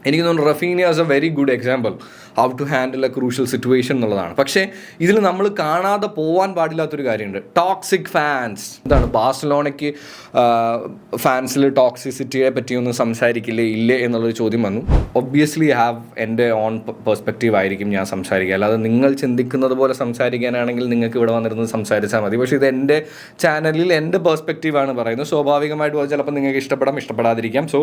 എനിക്ക് തോന്നുന്നു Raphinha as a very good example how to handle a crucial situation എന്നുള്ളതാണ്. പക്ഷേ ഇതിൽ നമ്മൾ കാണാതെ പോകാൻ പാടില്ലാത്തൊരു കാര്യമുണ്ട്, ടോക്സിക് ഫാൻസ്. എന്താണ് ബാഴ്സലോണയ്ക്ക് ഫാൻസിൽ ടോക്സിസിറ്റിയെ പറ്റിയൊന്നും സംസാരിക്കില്ലേ ഇല്ലേ എന്നുള്ളൊരു ചോദ്യം വന്നു. ഒബ്വിയസ്ലി ഹാവ് എൻ്റെ ഓൺ പെർസ്പെക്റ്റീവ് ആയിരിക്കും ഞാൻ സംസാരിക്കുക, അല്ലാതെ നിങ്ങൾ ചിന്തിക്കുന്നത് പോലെ സംസാരിക്കാനാണെങ്കിൽ നിങ്ങൾക്ക് ഇവിടെ വന്നിരുന്നത് സംസാരിച്ചാൽ മതി. പക്ഷേ ഇത് എൻ്റെ ചാനലിൽ എൻ്റെ പെർസ്പെക്റ്റീവാണ് പറയുന്നത്. സ്വാഭാവികമായിട്ടും അത് ചിലപ്പോൾ നിങ്ങൾക്ക് ഇഷ്ടപ്പെടാതിരിക്കാം. സോ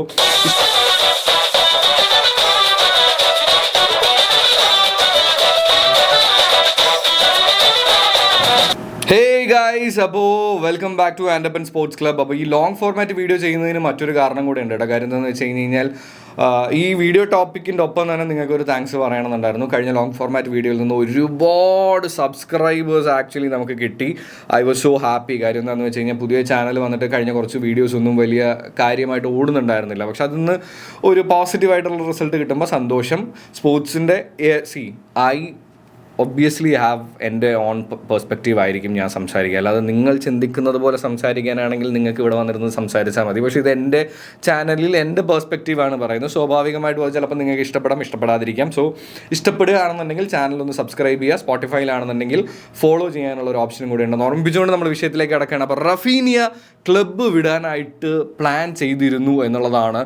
ഹേ ഗൈസ്, അപ്പോൾ welcome back to Andappan sports club. അപ്പോൾ ഈ ലോങ് ഫോർമാറ്റ് വീഡിയോ ചെയ്യുന്നതിന് മറ്റൊരു കാരണം കൂടെ ഉണ്ട് കേട്ടോ. കാര്യം എന്താണെന്ന് വെച്ച് കഴിഞ്ഞാൽ ഈ വീഡിയോ ടോപ്പിക്കിൻ്റെ ഒപ്പം തന്നെ നിങ്ങൾക്കൊരു താങ്ക്സ് പറയണമെന്നുണ്ടായിരുന്നു. കഴിഞ്ഞ ലോങ് ഫോർമാറ്റ് വീഡിയോയിൽ നിന്ന് ഒരുപാട് സബ്സ്ക്രൈബേഴ്സ് ആക്ച്വലി നമുക്ക് കിട്ടി. I was so happy. കാര്യം എന്താണെന്ന് വെച്ച് കഴിഞ്ഞാൽ പുതിയ ചാനൽ വന്നിട്ട് കഴിഞ്ഞ കുറച്ച് വീഡിയോസ് ഒന്നും വലിയ കാര്യമായിട്ട് ഓടുന്നുണ്ടായിരുന്നില്ല. പക്ഷെ അതിന്ന് ഒരു പോസിറ്റീവായിട്ടുള്ള റിസൾട്ട് കിട്ടുമ്പോൾ സന്തോഷം. സ്പോർട്സിൻ്റെ ഒബ്വിയസ്ലി ഹാവ് എൻ്റെ ഓൺ പെർസ്പെക്റ്റീവ് ആയിരിക്കും ഞാൻ സംസാരിക്കുക, അല്ലാതെ നിങ്ങൾ ചിന്തിക്കുന്നത് പോലെ സംസാരിക്കാനാണെങ്കിൽ നിങ്ങൾക്ക് ഇവിടെ വന്നിരുന്നത് സംസാരിച്ചാൽ മതി. പക്ഷേ ഇത് എൻ്റെ ചാനലിൽ എൻ്റെ പെർസ്പെക്റ്റീവാണ് പറയുന്നത്. സ്വാഭാവികമായിട്ടും അത് ചിലപ്പോൾ നിങ്ങൾക്ക് ഇഷ്ടപ്പെടാതിരിക്കാം. സോ ഇഷ്ടപ്പെടുകയാണെന്നുണ്ടെങ്കിൽ ചാനലൊന്ന് സബ്സ്ക്രൈബ് ചെയ്യുക. സ്പോട്ടിഫൈയിലാണെന്നുണ്ടെങ്കിൽ ഫോളോ ചെയ്യാനുള്ള ഒരു ഓപ്ഷനും കൂടി ഉണ്ട്. ഓർമ്മിപ്പിച്ചുകൊണ്ട് നമ്മൾ വിഷയത്തിലേക്ക് കിടക്കുകയാണ്. അപ്പോൾ റഫീനിയ ക്ലബ്ബ് വിടാനായിട്ട് പ്ലാൻ ചെയ്തിരുന്നു എന്നുള്ളതാണ്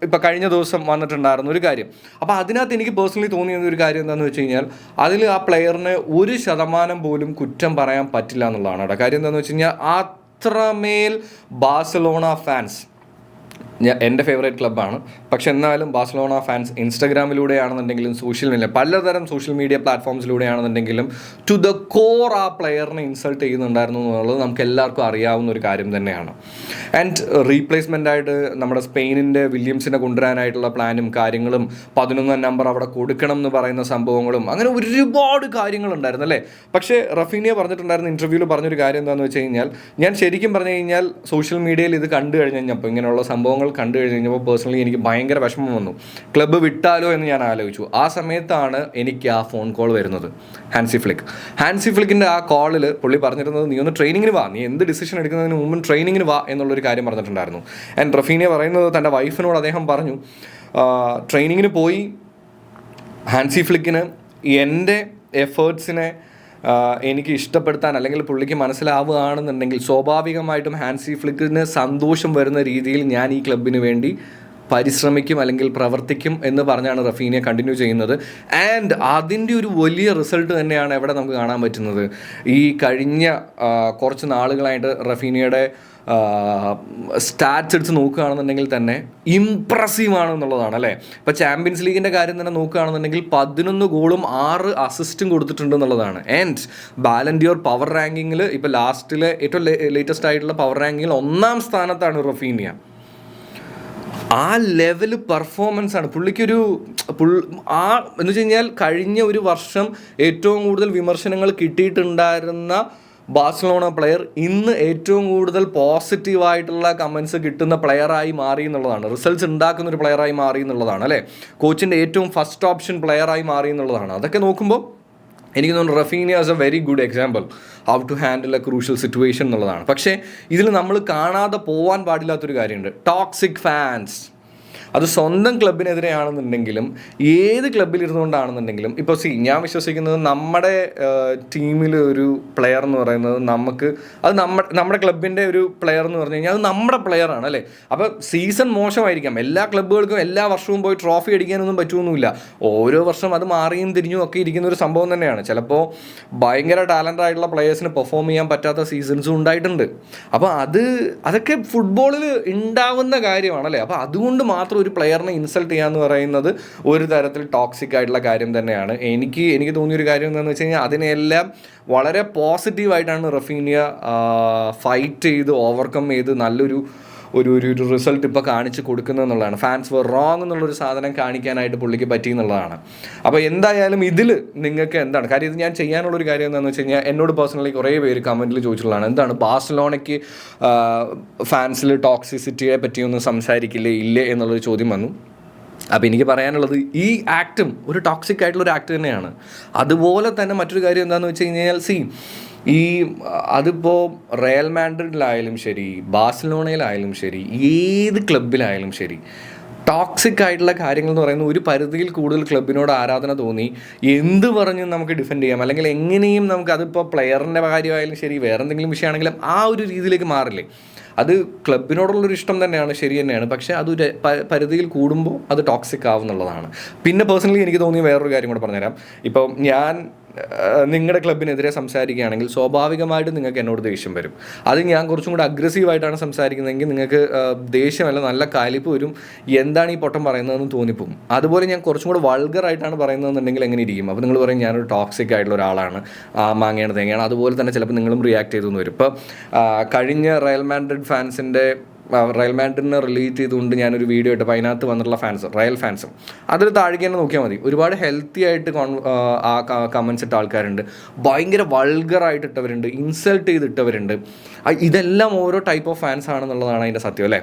ഇപ്പോൾ കഴിഞ്ഞ ദിവസം വന്നിട്ടുണ്ടായിരുന്ന ഒരു കാര്യം. അപ്പോൾ അതിനകത്ത് എനിക്ക് പേഴ്സണലി തോന്നിയ ഒരു കാര്യം എന്താണെന്ന് വെച്ച് കഴിഞ്ഞാൽ അതിൽ ആ പ്ലെയറിന് 1% പോലും കുറ്റം പറയാൻ പറ്റില്ല എന്നുള്ളതാണ് കേട്ടോ. കാര്യം എന്താണെന്ന് വെച്ച് കഴിഞ്ഞാൽ അത്രമേൽ ബാഴ്സലോണ ഫാൻസ് എൻ്റെ ഫേവറേറ്റ് ക്ലബ്ബാണ്. പക്ഷെ എന്നാലും ബാഴ്സലോണ ഫാൻസ് ഇൻസ്റ്റഗ്രാമിലൂടെയാണെന്നുണ്ടെങ്കിലും പലതരം സോഷ്യൽ മീഡിയ പ്ലാറ്റ്ഫോംസിലൂടെയാണെന്നുണ്ടെങ്കിലും ടു ദ കോർ ആ പ്ലെയറിനെ ഇൻസൾട്ട് ചെയ്യുന്നുണ്ടായിരുന്നു എന്നുള്ളത് നമുക്ക് എല്ലാവർക്കും അറിയാവുന്ന ഒരു കാര്യം തന്നെയാണ്. ആൻഡ് റീപ്ലേസ്മെൻ്റ് ആയിട്ട് നമ്മുടെ സ്പെയിനിൻ്റെ വില്യംസിനെ കൊണ്ടുവരാനായിട്ടുള്ള പ്ലാനും കാര്യങ്ങളും 11ാം നമ്പർ അവിടെ കൊടുക്കണം എന്ന് പറയുന്ന സംഭവങ്ങളും അങ്ങനെ ഒരുപാട് കാര്യങ്ങളുണ്ടായിരുന്നു അല്ലേ. പക്ഷേ റഫീനിയ പറഞ്ഞിട്ടുണ്ടായിരുന്ന ഇൻ്റർവ്യൂവിൽ പറഞ്ഞൊരു കാര്യം എന്താണെന്ന് വെച്ച് കഴിഞ്ഞാൽ, ഞാൻ ശരിക്കും പറഞ്ഞു കഴിഞ്ഞാൽ സോഷ്യൽ മീഡിയയിൽ ഇത് കണ്ടു കഴിഞ്ഞപ്പോൾ ഇങ്ങനെയുള്ള സംഭവങ്ങൾ കണ്ടു കഴിഞ്ഞപ്പോൾ പേഴ്സണലി എനിക്ക് ഭയങ്കര വിഷമം വന്നു. ക്ലബ്ബ് വിട്ടാലോ എന്ന് ഞാൻ ആലോചിച്ചു. ആ സമയത്താണ് എനിക്ക് ആ ഫോൺ കോൾ വരുന്നത്. ഹാൻസി ഫ്ലിക്കിൻ്റെ ആ കോളിൽ പുള്ളി പറഞ്ഞിരുന്നത്, നീ ഒന്ന് ട്രെയിനിങ്ങിന് വാ, നീ എന്ത് ഡിസിഷൻ എടുക്കുന്നതിന് മുമ്പ് ട്രെയിനിങ്ങിന് വാ എന്നുള്ളൊരു കാര്യം പറഞ്ഞിട്ടുണ്ടായിരുന്നു. ആൻഡ് റഫീനിയ പറയുന്നത് തൻ്റെ വൈഫിനോട് അദ്ദേഹം പറഞ്ഞു, ട്രെയിനിങ്ങിന് പോയി ഹാൻസി ഫ്ലിക്കിന് എൻ്റെ എഫേർട്സിനെ എനിക്ക് ഇഷ്ടപ്പെടുത്താൻ അല്ലെങ്കിൽ പുള്ളിക്ക് മനസ്സിലാവുകയാണെന്നുണ്ടെങ്കിൽ സ്വാഭാവികമായിട്ടും ഹാൻസി ഫ്ലിക്കിന് സന്തോഷം വരുന്ന രീതിയിൽ ഞാൻ ഈ ക്ലബിന് വേണ്ടി പരിശ്രമിക്കും അല്ലെങ്കിൽ പ്രവർത്തിക്കും എന്ന് പറഞ്ഞാണ് റഫീനിയ കണ്ടിന്യൂ ചെയ്യുന്നത്. ആൻഡ് അതിൻ്റെ ഒരു വലിയ റിസൾട്ട് തന്നെയാണ് എവിടെ നമുക്ക് കാണാൻ പറ്റുന്നത്. ഈ കഴിഞ്ഞ കുറച്ച് നാളുകളായിട്ട് റഫീനിയയുടെ സ്റ്റാറ്റ്സ് എടുത്ത് നോക്കുകയാണെന്നുണ്ടെങ്കിൽ തന്നെ ഇംപ്രസീവ് ആണെന്നുള്ളതാണ് അല്ലേ. ഇപ്പോൾ ചാമ്പ്യൻസ് ലീഗിൻ്റെ കാര്യം തന്നെ നോക്കുകയാണെന്നുണ്ടെങ്കിൽ 11 ഗോളും 6 അസിസ്റ്റും കൊടുത്തിട്ടുണ്ട് എന്നുള്ളതാണ്. ആൻഡ് ബാലൻഡിയോർ പവർ റാങ്കിങ്ങിൽ ഇപ്പോൾ ലാസ്റ്റിലെ ഏറ്റവും ലേറ്റസ്റ്റ് ആയിട്ടുള്ള പവർ റാങ്കിങ്ങിൽ 1ാം സ്ഥാനത്താണ് റഫീനിയ. ആ ലെവല് പെർഫോമൻസ് ആണ് പുള്ളിക്കൊരു എന്ന് വെച്ച് കഴിഞ്ഞാൽ കഴിഞ്ഞ ഒരു വർഷം ഏറ്റവും കൂടുതൽ വിമർശനങ്ങൾ കിട്ടിയിട്ടുണ്ടായിരുന്ന ബാഴ്സലോണ പ്ലെയർ ഇന്ന് ഏറ്റവും കൂടുതൽ പോസിറ്റീവായിട്ടുള്ള കമൻസ് കിട്ടുന്ന പ്ലെയറായി മാറി എന്നുള്ളതാണ്. റിസൾട്ട്സ് ഉണ്ടാക്കുന്ന ഒരു പ്ലെയറായി മാറി എന്നുള്ളതാണ് അല്ലേ. കോച്ചിൻ്റെ ഏറ്റവും ഫസ്റ്റ് ഓപ്ഷൻ പ്ലെയറായി മാറി എന്നുള്ളതാണ്. അതൊക്കെ നോക്കുമ്പോൾ എനിക്ക് തോന്നുന്നു Raphinha as a very good example how to handle a crucial situation എന്നുള്ളതാണ്. പക്ഷേ ഇതിൽ നമ്മൾ കാണാതെ പോകാൻ പാടില്ലാത്തൊരു കാര്യമുണ്ട്, ടോക്സിക് ഫാൻസ്. അത് സ്വന്തം ക്ലബിനെതിരെയാണെന്നുണ്ടെങ്കിലും ഏത് ക്ലബിലിരുന്നുകൊണ്ടാണെന്നുണ്ടെങ്കിലും ഇപ്പോൾ ഞാൻ വിശ്വസിക്കുന്നത് നമ്മുടെ ടീമിൽ ഒരു പ്ലെയർ എന്ന് പറയുന്നത് അത് നമ്മുടെ ക്ലബിൻ്റെ ഒരു പ്ലെയർ എന്ന് പറഞ്ഞു കഴിഞ്ഞാൽ അത് നമ്മുടെ പ്ലെയറാണ് അല്ലേ. അപ്പോൾ സീസൺ മോശമായിരിക്കാം, എല്ലാ ക്ലബ്ബുകൾക്കും എല്ലാ വർഷവും പോയി ട്രോഫി അടിക്കാനൊന്നും പറ്റുമൊന്നുമില്ല. ഓരോ വർഷം അത് മാറിയും തിരിഞ്ഞും ഒക്കെ ഇരിക്കുന്ന ഒരു സംഭവം തന്നെയാണ്. ചിലപ്പോൾ ഭയങ്കര ടാലൻ്റ് ആയിട്ടുള്ള പ്ലെയേഴ്സിന് പെർഫോം ചെയ്യാൻ പറ്റാത്ത സീസൺസും ഉണ്ടായിട്ടുണ്ട്. അപ്പോൾ അതൊക്കെ ഫുട്ബോളിൽ ഉണ്ടാവുന്ന കാര്യമാണല്ലേ. അപ്പോൾ അതുകൊണ്ട് മാത്രം ഒരു പ്ലെയറിനെ ഇൻസൾട്ട് ചെയ്യാന്ന് പറയുന്നത് ഒരു തരത്തിൽ ടോക്സിക് ആയിട്ടുള്ള കാര്യം തന്നെയാണ്. എനിക്ക് തോന്നിയൊരു കാര്യം എന്താണെന്ന് വെച്ച് കഴിഞ്ഞാൽ അതിനെല്ലാം വളരെ പോസിറ്റീവായിട്ടാണ് റഫീനിയ ഫൈറ്റ് ചെയ്ത് ഓവർകം ചെയ്ത് നല്ലൊരു റിസൾട്ട് ഇപ്പോൾ കാണിച്ച് കൊടുക്കുന്നതെന്നുള്ളതാണ്. ഫാൻസ് വർ റോങ് എന്നുള്ളൊരു സാധനം കാണിക്കാനായിട്ട് പുള്ളിക്ക് പറ്റി എന്നുള്ളതാണ്. അപ്പോൾ എന്തായാലും ഇതിൽ നിങ്ങൾക്ക് എന്താണ് കാര്യം, ഇത് ഞാൻ ചെയ്യാനുള്ളൊരു കാര്യം എന്താണെന്ന് വെച്ച് കഴിഞ്ഞാൽ എന്നോട് പേഴ്സണലി കുറേ പേര് കമൻറ്റിൽ ചോദിച്ചിട്ടുള്ളതാണ്, എന്താണ് ബാഴ്സലോണയ്ക്ക് ഫാൻസിൽ ടോക്സിസിറ്റിയെ പറ്റിയൊന്നും സംസാരിക്കില്ലേ ഇല്ലേ എന്നുള്ളൊരു ചോദ്യം വന്നു. അപ്പോൾ എനിക്ക് പറയാനുള്ളത് ഈ ആക്റ്റും ഒരു ടോക്സിക് ആയിട്ടുള്ളൊരു ആക്ട് തന്നെയാണ്. അതുപോലെ തന്നെ മറ്റൊരു കാര്യം എന്താണെന്ന് വെച്ച് കഴിഞ്ഞാൽ അതിപ്പോൾ റയൽ മാഡ്രിഡിലായാലും ശരി, ബാഴ്സലോണയിലായാലും ശരി, ഏത് ക്ലബിലായാലും ശരി, ടോക്സിക് ആയിട്ടുള്ള കാര്യങ്ങൾ എന്ന് പറയുന്നത് ഒരു പരിധിയിൽ കൂടുതൽ ക്ലബിനോട് ആരാധന തോന്നി എന്ത് പറഞ്ഞും നമുക്ക് ഡിഫെൻഡ് ചെയ്യാം, അല്ലെങ്കിൽ എങ്ങനെയും നമുക്ക് അതിപ്പോൾ പ്ലെയറിൻ്റെ കാര്യമായാലും ശരി വേറെ എന്തെങ്കിലും വിഷയമാണെങ്കിലും ആ ഒരു രീതിയിലേക്ക് മാറില്ലേ. അത് ക്ലബിനോടുള്ളൊരു ഇഷ്ടം തന്നെയാണ്, ശരി തന്നെയാണ്. പക്ഷേ അതൊരു പരിധിയിൽ കൂടുമ്പോൾ അത് ടോക്സിക് ആവുന്നുള്ളതാണ്. പിന്നെ പേഴ്സണലി എനിക്ക് തോന്നിയ വേറൊരു കാര്യം കൂടെ പറഞ്ഞുതരാം. ഇപ്പം ഞാൻ നിങ്ങളുടെ ക്ലബിനെതിരെ സംസാരിക്കുകയാണെങ്കിൽ സ്വാഭാവികമായിട്ടും നിങ്ങൾക്ക് എന്നോട് ദേഷ്യം വരും. അത് ഞാൻ കുറച്ചും കൂടെ അഗ്രസീവായിട്ടാണ് സംസാരിക്കുന്നതെങ്കിൽ നിങ്ങൾക്ക് ദേഷ്യമല്ല നല്ല കാലിപ്പ് വരും, എന്താണ് ഈ പൊട്ടം പറയുന്നതെന്ന് തോന്നിപ്പോകും. അതുപോലെ ഞാൻ കുറച്ചും കൂടെ വൾഗറായിട്ടാണ് പറയുന്നതെന്നുണ്ടെങ്കിൽ എങ്ങനെ ഇരിക്കും? അപ്പോൾ നിങ്ങൾ പറയും ഞാനൊരു ടോക്സിക് ആയിട്ടുള്ള ഒരാളാണ്, മാങ്ങയാണ് തേങ്ങയാണ്. അതുപോലെ തന്നെ ചിലപ്പോൾ നിങ്ങളും റിയാക്ട് ചെയ്തെന്ന് വരും. ഇപ്പോൾ കഴിഞ്ഞ റയൽ മാഡ്രിഡ് ഫാൻസിൻ്റെ റയൽ മാഡ്രിഡിനെ റിലേറ്റ് ചെയ്തുകൊണ്ട് ഞാനൊരു വീഡിയോ ഇട്ടപ്പോൾ അതിനകത്ത് വന്നിട്ടുള്ള ഫാൻസ് റയൽ ഫാൻസും അതിൽ താഴേക്ക് തന്നെ നോക്കിയാൽ മതി, ഒരുപാട് ഹെൽത്തി ആയിട്ട് കമൻസ് ഇട്ട ആൾക്കാരുണ്ട്, ഭയങ്കര വൾഗറായിട്ട് ഇട്ടവരുണ്ട്, ഇൻസൾട്ട് ചെയ്തിട്ടവരുണ്ട്. ഇതെല്ലാം ഓരോ ടൈപ്പ് ഓഫ് ഫാൻസ് ആണെന്നുള്ളതാണ് അതിൻ്റെ സത്യം അല്ലേ.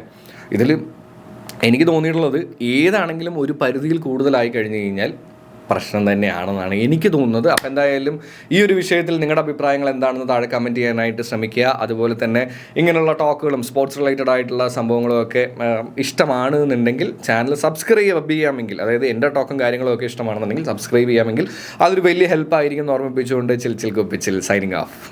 ഇതിൽ എനിക്ക് തോന്നിയിട്ടുള്ളത് ഏതാണെങ്കിലും ഒരു പരിധിയിൽ കൂടുതലായി കഴിഞ്ഞ് കഴിഞ്ഞാൽ പ്രശ്നം തന്നെയാണെന്നാണ് എനിക്ക് തോന്നുന്നത്. അപ്പോൾ എന്തായാലും ഈ ഒരു വിഷയത്തിൽ നിങ്ങളുടെ അഭിപ്രായങ്ങൾ എന്താണെന്ന് താഴെ കമൻറ്റ് ചെയ്യാനായിട്ട് ശ്രമിക്കുക. അതുപോലെ തന്നെ ഇങ്ങനെയുള്ള ടോക്കുകളും സ്പോർട്സ് റിലേറ്റഡ് ആയിട്ടുള്ള സംഭവങ്ങളും ഒക്കെ ഇഷ്ടമാണ് എന്നുണ്ടെങ്കിൽ ചാനൽ സബ്സ്ക്രൈബ് ചെയ്യാമെങ്കിൽ, അതായത് എൻ്റെ ടോക്കും കാര്യങ്ങളും ഒക്കെ ഇഷ്ടമാണെന്നുണ്ടെങ്കിൽ സബ്സ്ക്രൈബ് ചെയ്യാമെങ്കിൽ അതൊരു വലിയ ഹെൽപ്പായിരിക്കും എന്ന് ഓർമ്മിപ്പിച്ചുകൊണ്ട് ചിൽ ഗുപ്പിച്ചിൽ സൈനിങ് ഓഫ്.